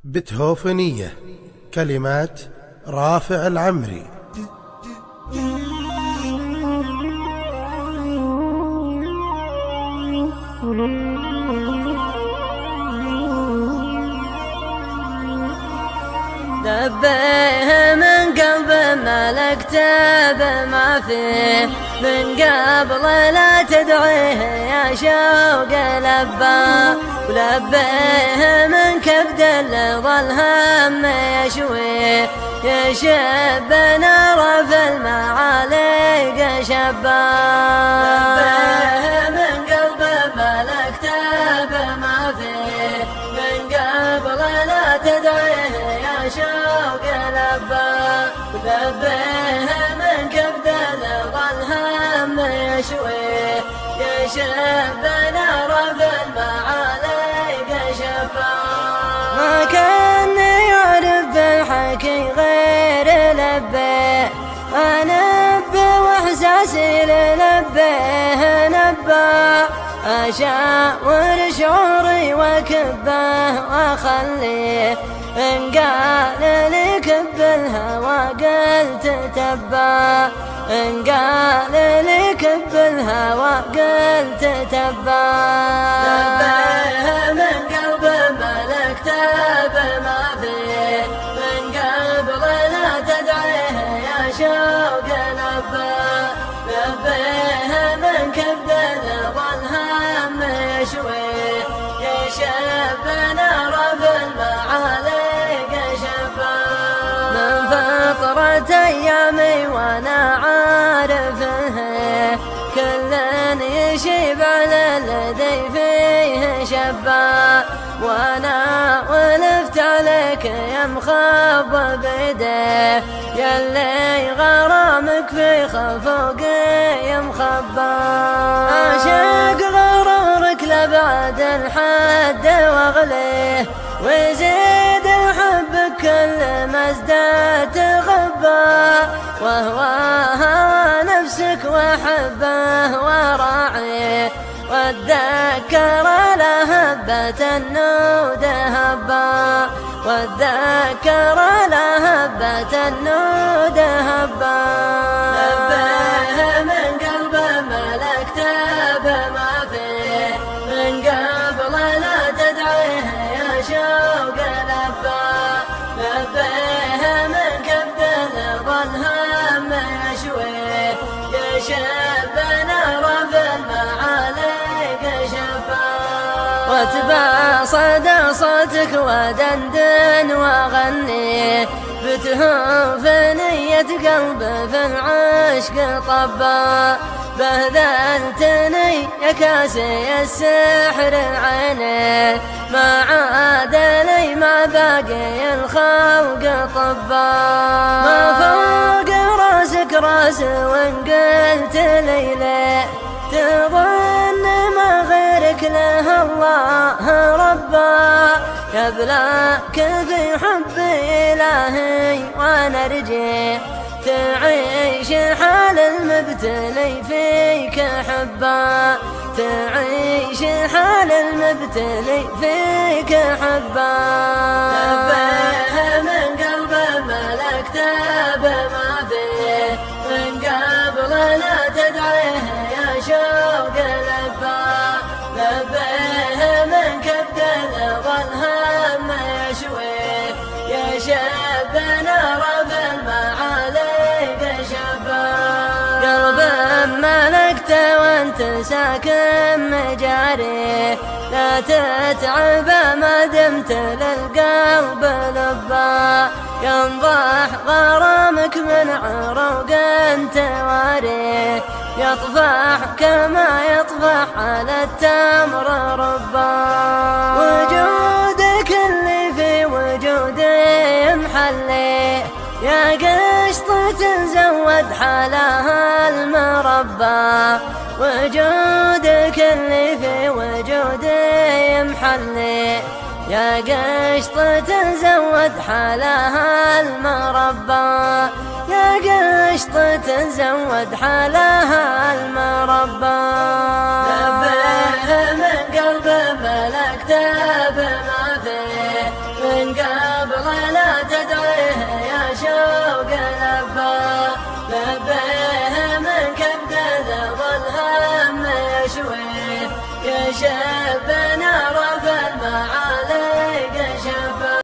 بتهوفنية. كلمات رافع العمري. دبيه من قلب ملكته بما فيه من قبل لا تدعيه يا شوق لبا، ولبيه من كبد ظل هم يشويه يشب نار في المعاليق شبا. دبيه من قلب ملكته بما فيه من قبل لا تدعيه يا شوق لبا، ولبيه من كبد ظل هم يشويه يشب نار في المعاليق شبا. ما كان يعرف بالحكي غير لبيه، أنبه واحساسي للبيه نبا، أشاور شعوري وكبه وأخليه إن قال لي كب الهوى قلت تبا، إن قال لي كب الهوى قلت تبا. دبيه من قلب ملكته بما فيه من قبل لا تدعيه يا شوق لبا، دبيه من كبد ظل هم يشويه يشب نار في المعاليق شبا. من فطرة أيامي وأنا عارفه كل يشيب على الذي فيه شبا، وأنا ولفت عليك يا مخضب بيديه يلي غرامك في خفوقي يا مخبى. عاشق غرورك لبعد الحد واغليه ويزيد حبك كل ما ازداد غبا، وهو هوى نفسك وحبه وراعيه واتذكر لهبة النود هبا، واتذكر لهبة النود هبا. دبيه من قلب ملكته بما فيه من قبل لا تدعيه يا شوق لبا، دبيه من كبد ظل هم يشويه يشب نار في المعاليق شبا. واتبع صدى صوتك ودندن وغني بتهوف نية قلبي في العشق طبا، بهذلتني يا كاسي السحر عيني ما عاد لي ما باقي الخلق طبا. ما فوق راسك راس وان قلت لي ليه تظن ما غيرك له الله ربا، يبلاك في حب إلهي وانا رجي تعيش حال المبتلي فيك حبا، تعيش حال المبتلي فيك حبا. دبيه من قلب ملكته بما فيه من قبل لا تدعيه يا شوق لبا، دبيه من كبد ظل هم يشويه يشب نار في المعاليق شبا. قلب ملكته وانت ساكن مجاري لا تتعب ما دمت للقلب لبا، ينضح غرامك من عروق تواري يطفح كما يطفح على التمر ربا. وجودك اللي في وجودي محلي يا قشطة تزود حالها المربى، وجودك اللي في وجودي محلي يا قشطة تزود حالها المربى، يا قشطة تزود حالها المربى. دبيه من قلب ملكته بما فيه من قلب والله لا تدعيه يا شوق لبى لبيه من كبد ظل هم يشويه يا شيخ